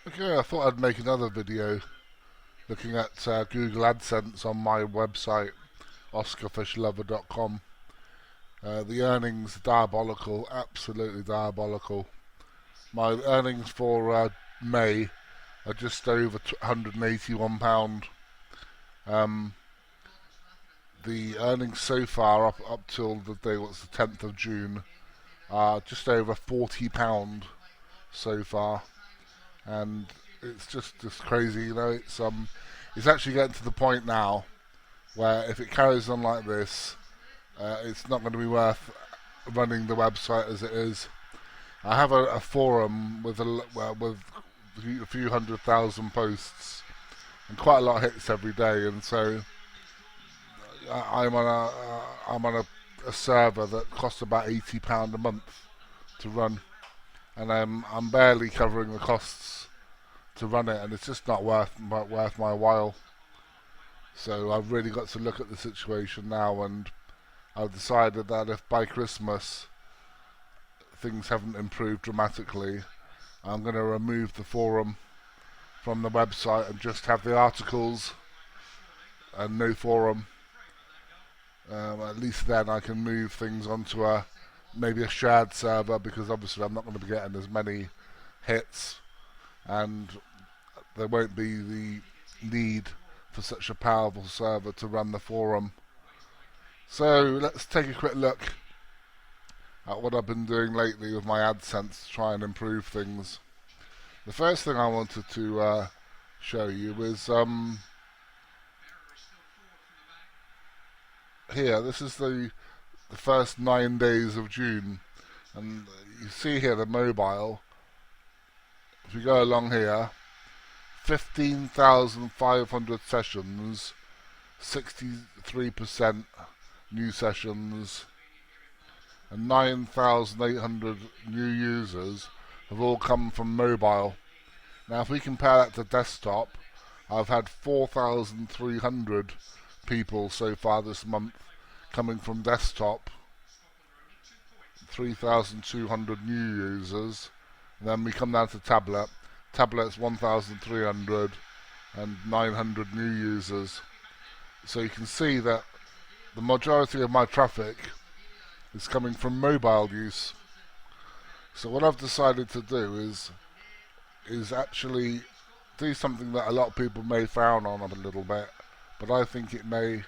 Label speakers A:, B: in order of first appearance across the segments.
A: Okay, I thought I'd make another video looking at Google AdSense on my website, oscarfishlover.com. The earnings are diabolical, absolutely diabolical. My earnings for May are just over £181. Um, the earnings so far up till the day, what's the 10th of June, are just over £40 so far, and it's just crazy, you know. It's actually getting to the point now where if it carries on like this, it's not going to be worth running the website as it is. I have a forum with with a few 100,000 posts and quite a lot of hits every day, and so I'm on a server that costs about £80 a month to run, and I'm barely covering the costs to run it, and it's just not worth my while. So I've really got to look at the situation now, and I've decided that if by Christmas things haven't improved dramatically, I'm going to remove the forum from the website and just have the articles and no forum. At least then I can move things onto maybe a shared server, because obviously I'm not going to be getting as many hits, and there won't be the need for such a powerful server to run the forum. So let's take a quick look at what I've been doing lately with my AdSense to try and improve things. The first thing I wanted to show you is here. This is the first 9 days of June, and you see here the mobile. If you go along here, 15,500 sessions, 63% new sessions, and 9,800 new users have all come from mobile. Now if we compare that to desktop, I've had 4,300 people so far this month coming from desktop, 3,200 new users, and then we come down to tablet. Tablet's 1,300 and 900 new users. So you can see that the majority of my traffic is coming from mobile use. So what I've decided to do is actually do something that a lot of people may frown on a little bit, but I think it may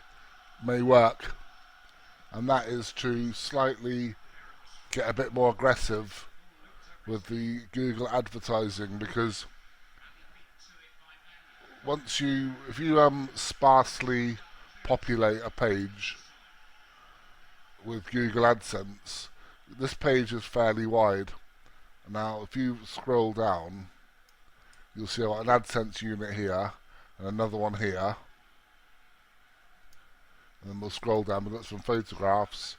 A: work, and that is to slightly get a bit more aggressive with the Google advertising, because if you sparsely populate a page with Google AdSense, this page is fairly wide. Now if you scroll down, you'll see an AdSense unit here and another one here, and then we'll scroll down. We've got some photographs,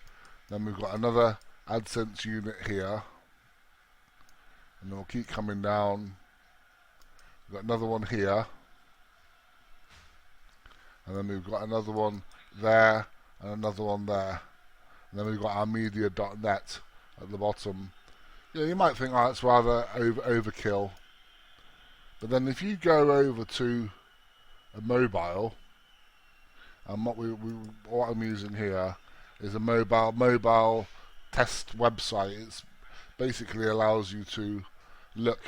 A: then we've got another AdSense unit here, and then we'll keep coming down. We've got another one here, and then we've got another one there and another one there, and then we've got our media.net at the bottom. Yeah, you might think, oh, that's rather overkill, but then if you go over to a mobile, and what I'm using here is a mobile test website. It basically allows you to look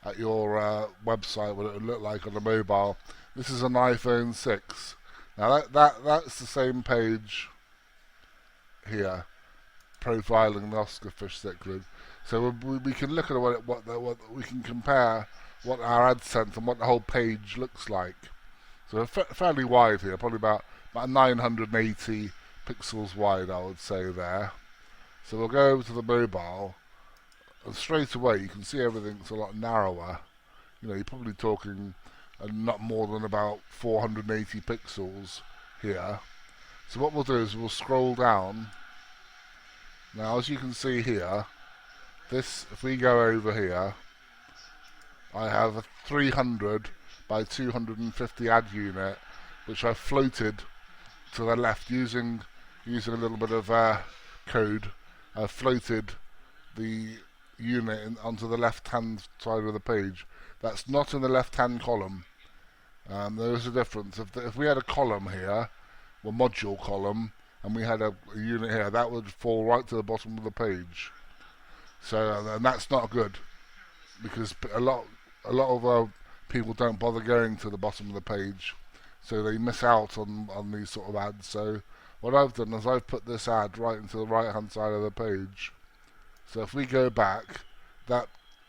A: at your website, what it would look like on a mobile. This is an iPhone 6. Now that's the same page here, profiling the Oscar fish cichlid. So we can look at what we can compare what our AdSense and what the whole page looks like. So fairly wide here, probably about 980 pixels wide, I would say there. So we'll go over to the mobile, and straight away you can see everything's a lot narrower. You know, you're probably talking not more than about 480 pixels here. So what we'll do is we'll scroll down. Now as you can see here, if we go over here, I have a 300 by 250 ad unit, which I've floated to the left using a little bit of code. I've floated the unit onto the left-hand side of the page. That's not in the left-hand column. There is a difference. If we had a column here, a module column, and we had a unit here, that would fall right to the bottom of the page. So, and that's not good, because a lot of people don't bother going to the bottom of the page, so they miss out on these sort of ads. So what I've done is I've put this ad right into the right hand side of the page. So if we go back, that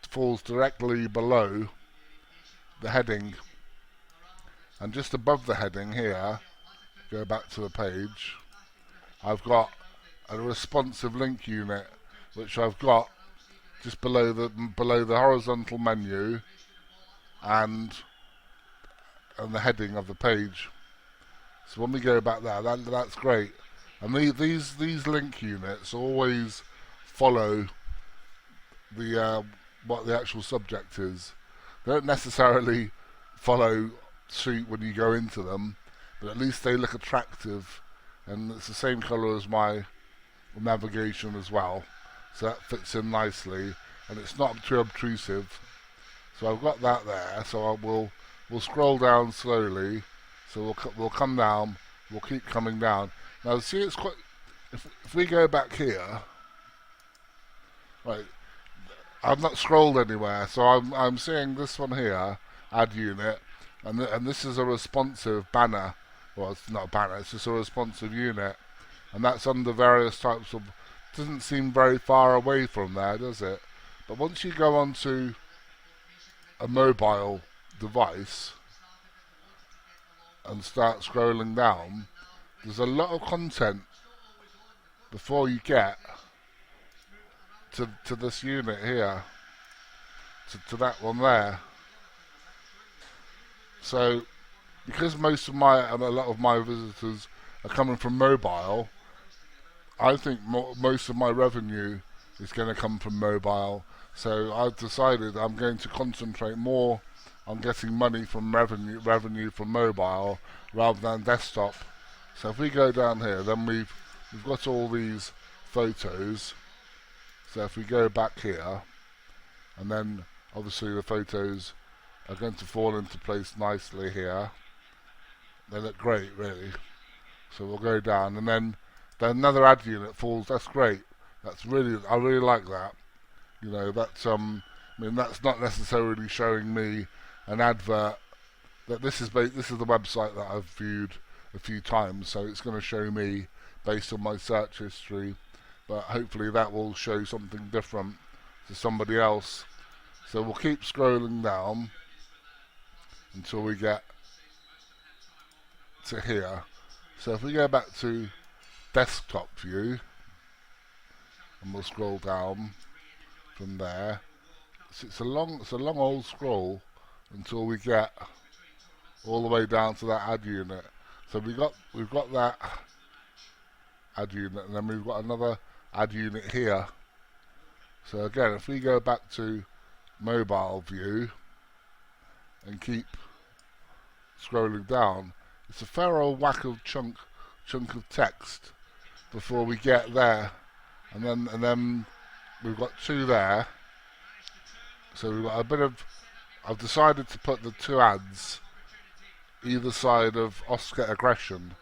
A: falls directly below the heading, and just above the heading here, go back to the page, I've got a responsive link unit, which I've got just below the horizontal menu and the heading of the page. So when we go back there, that's great. And these link units always follow the what the actual subject is. They don't necessarily follow suit when you go into them, but at least they look attractive, and it's the same colour as my navigation as well, so that fits in nicely, and it's not too obtrusive. So I've got that there. So we'll scroll down slowly. So we'll come down. We'll keep coming down. Now see, it's quite. If we go back here, right, I've not scrolled anywhere, so I'm seeing this one here, ad unit, and this is a responsive banner. Well, it's not a banner, it's just a responsive unit, and that's under various types of. Doesn't seem very far away from there, does it? But once you go onto a mobile device and start scrolling down, there's a lot of content before you get to this unit here, to that one there. So because a lot of my visitors are coming from mobile, I think most of my revenue is going to come from mobile. So I've decided I'm going to concentrate more on getting money from revenue from mobile rather than desktop. So if we go down here, then we've got all these photos. So if we go back here, and then obviously the photos are going to fall into place nicely here. They look great, really. So we'll go down, and then another ad unit falls. That's great. I really like that. You know, that's I mean, that's not necessarily showing me an advert. That this is the website that I've viewed a few times, so it's going to show me based on my search history. But hopefully that will show something different to somebody else. So we'll keep scrolling down until we get to here. So if we go back to desktop view, and we'll scroll down from there. So it's a long old scroll until we get all the way down to that ad unit. So we've got that ad unit, and then we've got another ad unit here. So again, if we go back to mobile view and keep scrolling down, it's a fair old whack of chunk of text before we get there, and then we've got two there. So we've got a bit of. I've decided to put the two ads either side of Oscar aggression,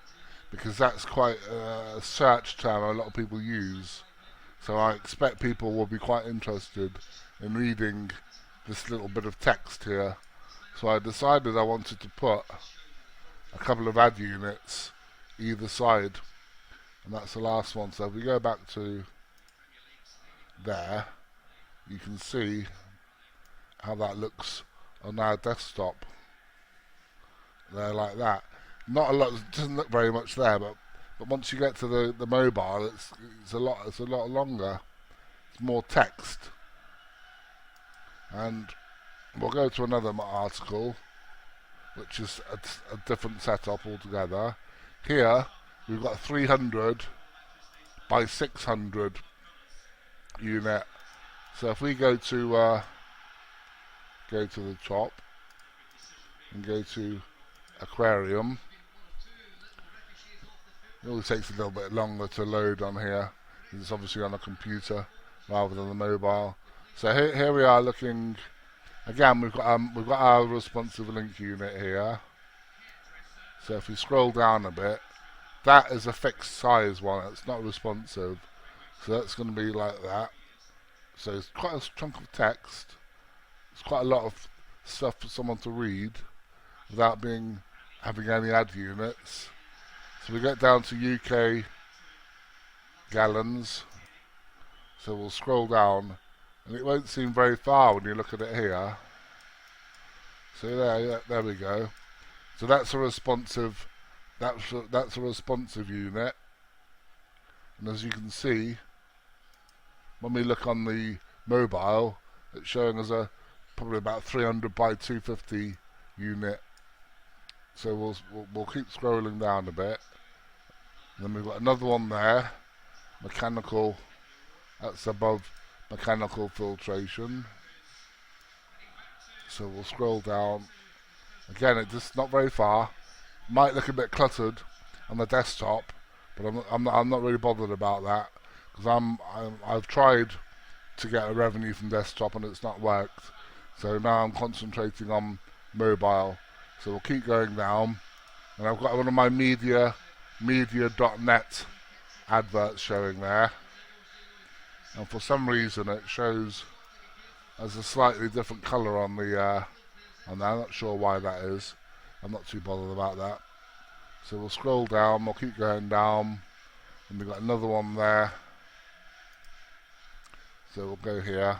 A: because that's quite a search term a lot of people use. So I expect people will be quite interested in reading this little bit of text here. So I decided I wanted to put a couple of ad units either side, and that's the last one. So if we go back to there, you can see how that looks on our desktop there, like that. Not a lot, it doesn't look very much there, but once you get to the mobile, it's a lot longer. It's more text. And we'll go to another article, which is a different setup altogether. Here we've got a 300 by 600 unit. So if we go to the top and go to aquarium, it always takes a little bit longer to load on here. It's obviously on a computer rather than the mobile. So here we are looking again. We've got our responsive link unit here. So if we scroll down a bit, that is a fixed size one. It's not responsive. So that's going to be like that. So it's quite a chunk of text. It's quite a lot of stuff for someone to read without having any ad units. So we get down to UK gallons. So we'll scroll down, and it won't seem very far when you look at it here. So there we go. So that's a responsive. That's a responsive unit. And as you can see, when we look on the mobile, it's showing us probably about 300 by 250 unit. So we'll keep scrolling down a bit. And then we've got another one there, mechanical. That's above mechanical filtration. So we'll scroll down. Again, it's just not very far. Might look a bit cluttered on the desktop, but I'm not really bothered about that because I've tried to get a revenue from desktop and it's not worked. So now I'm concentrating on mobile. So we'll keep going down, and I've got one of my media.net adverts showing there. And for some reason it shows as a slightly different colour on the on there. I'm not sure why that is. I'm not too bothered about that. So we'll scroll down, we'll keep going down, and we've got another one there. So we'll go here.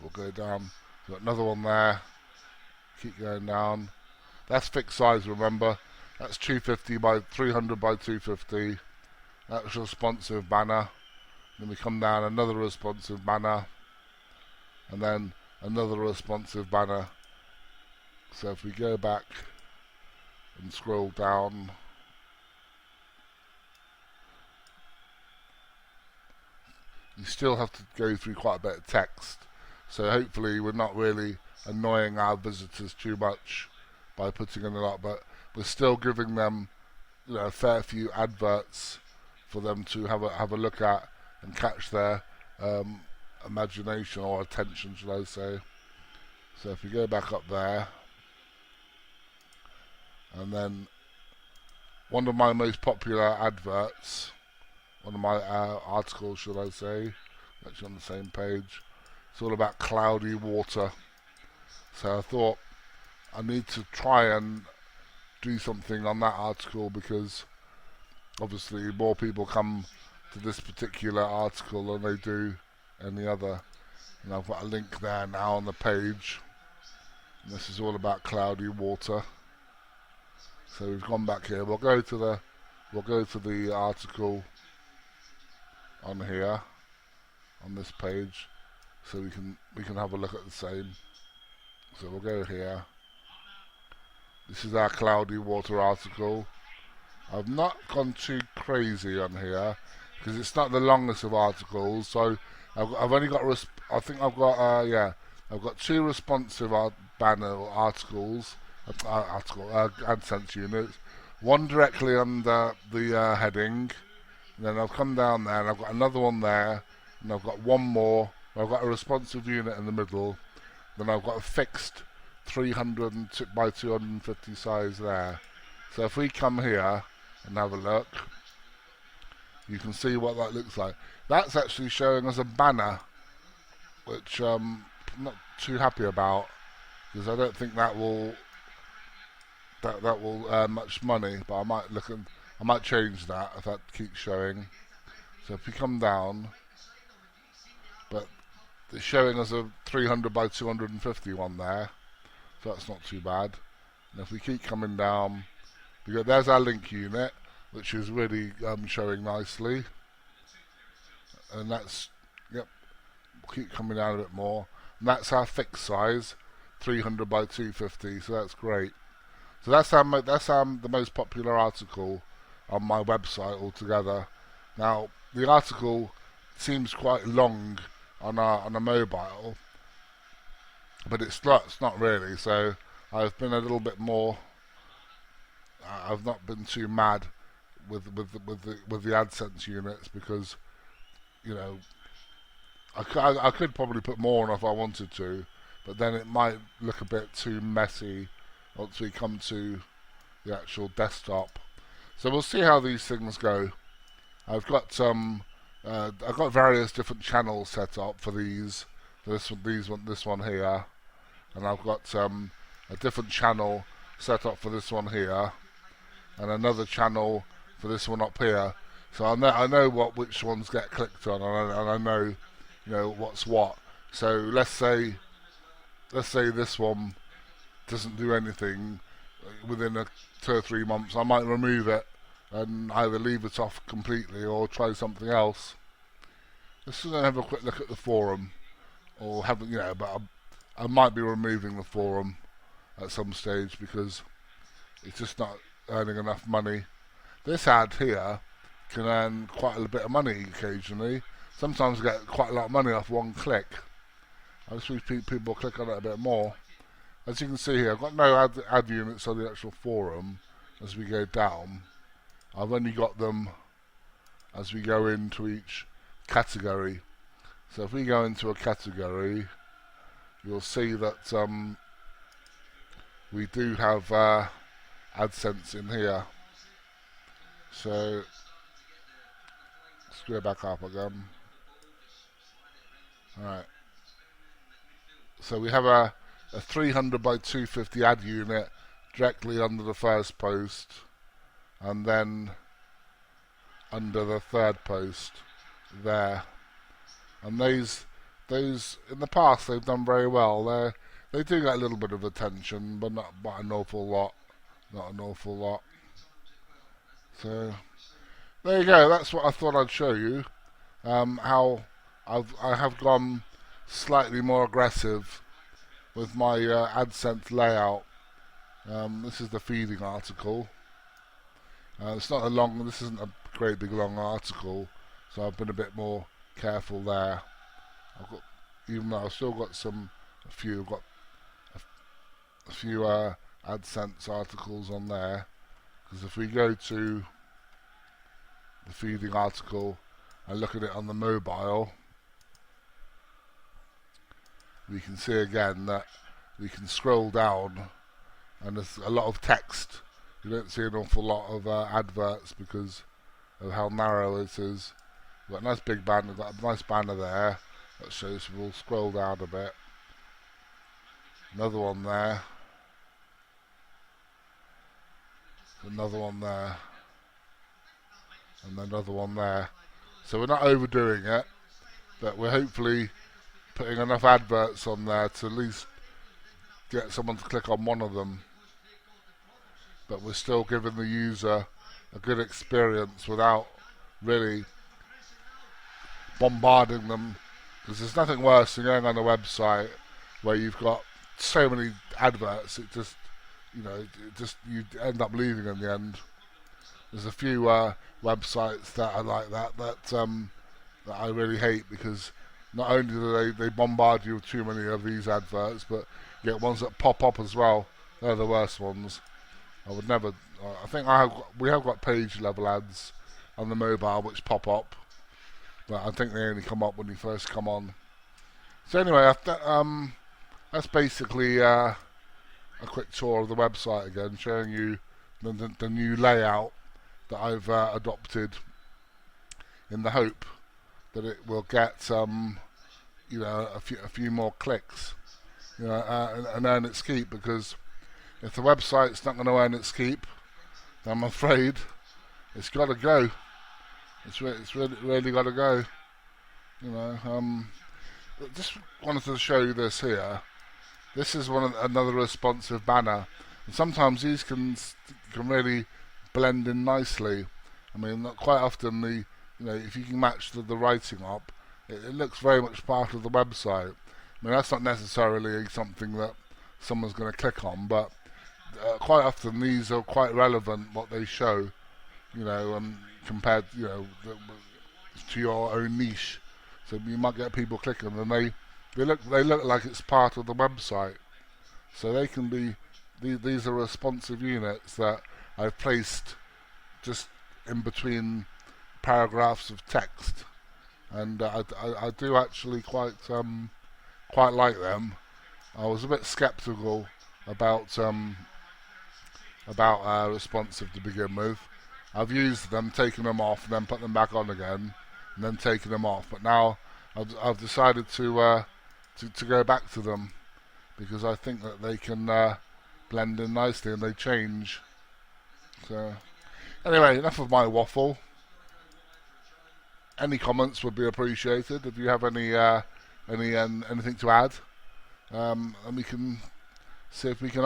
A: We'll go down. We've got another one there. Keep going down. That's fixed size, remember. That's 250 by 300 by 250. That's a responsive banner. Then we come down, another responsive banner, and then another responsive banner. So if we go back and scroll down, you still have to go through quite a bit of text. So hopefully we're not really annoying our visitors too much by putting in a lot, but we're still giving them, a fair few adverts for them to have a look at and catch their imagination or attention, should I say. So if we go back up there, and then one of my most popular adverts, one of my articles, should I say, actually on the same page, it's all about cloudy water. So I thought I need to try and do something on that article, because obviously more people come to this particular article than they do any other. And I've got a link there now on the page. And this is all about cloudy water. So we've gone back here. We'll go to the article on here, on this page, so we can have a look at the same. So we'll go here. This is our cloudy water article. I've not gone too crazy on here because it's not the longest of articles. So I've only got I've got two responsive banner articles, AdSense units. One directly under the heading, and then I've come down there and I've got another one there, and I've got one more. I've got a responsive unit in the middle. Then I've got a fixed 300 by 250 size there. So if we come here and have a look, you can see what that looks like. That's actually showing us a banner, which I'm not too happy about, because I don't think that will earn much money. But I might change that if that keeps showing. So if we come down, but it's showing us a 300 by 250 one there, so that's not too bad. And if we keep coming down, there's our link unit, which is really showing nicely. And that's, we'll keep coming down a bit more. And that's our fixed size, 300 by 250, so that's great. So that's the most popular article on my website altogether. Now, the article seems quite long on a mobile, but it's not really. So I've been a little bit more. I've not been too mad with the AdSense units, because I could probably put more on if I wanted to, but then it might look a bit too messy once we come to the actual desktop. So we'll see how these things go. I've got I've got various different channels set up for these. This one here, and I've got a different channel set up for this one here, and another channel for this one up here. So I know which ones get clicked on, and I know what's what. So let's say this one doesn't do anything within 2 or 3 months. I might remove it and either leave it off completely or try something else. Let's just have a quick look at the forum, or have but I might be removing the forum at some stage because it's just not earning enough money. This ad here can earn quite a bit of money occasionally. Sometimes get quite a lot of money off one click. I just wish people click on it a bit more. As you can see here, I've got no ad units on the actual forum as we go down. I've only got them as we go into each category. So if we go into a category, you'll see that we do have AdSense in here. So let's go back up again. Alright. So we have a 300 by 250 ad unit directly under the first post, and then under the third post there. And those in the past they've done very well. They do get a little bit of attention, but not an awful lot. Not an awful lot. So there you go. That's what I thought I'd show you. How I have gone slightly more aggressive with my AdSense layout. This is the feeding article. It's not a long. This isn't a great big long article, so I've been a bit more careful there. Even though I've still got a few AdSense articles on there. Because if we go to the feeding article and look at it on the mobile, we can see again that we can scroll down and there's a lot of text. You don't see an awful lot of adverts because of how narrow it is. We've got a nice big banner, got a nice banner there that shows. We'll scroll down a bit. Another one there. Another one there. And another one there. So we're not overdoing it, but we're hopefully putting enough adverts on there to at least get someone to click on one of them. But we're still giving the user a good experience without really bombarding them, because there's nothing worse than going on a website where you've got so many adverts. It just you end up leaving in the end. There's a few websites that are like that I really hate, because not only do they bombard you with too many of these adverts, but you get ones that pop up as well. They're the worst ones. I would never. I think we have got page level ads on the mobile which pop up, but I think they only come up when you first come on. So anyway, that's basically a quick tour of the website again, showing you the new layout that I've adopted, in the hope that it will get a few more clicks, and earn its keep. Because if the website's not going to earn its keep, then I'm afraid it's got to go. It's really got to go. Just wanted to show you this here. This is another responsive banner, and sometimes these can really blend in nicely. I mean, quite often if you can match the writing up, it looks very much part of the website. I mean, that's not necessarily something that someone's going to click on, but quite often these are quite relevant, what they show, compared, to your own niche. So you might get people clicking, and they look like it's part of the website. So they can be, these are responsive units that I've placed just in between paragraphs of text. and I do actually quite like them. I was a bit sceptical about responsive to begin with. I've used them, taken them off, and then put them back on again, and then taken them off. But now I've decided to go back to them because I think that they can blend in nicely and they change. So anyway, enough of my waffle. Any comments would be appreciated. If you have anything to add, and we can see if we can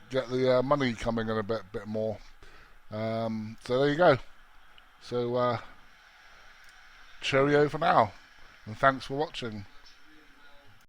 A: get the money coming in a bit more. So there you go. So cheerio for now, and thanks for watching.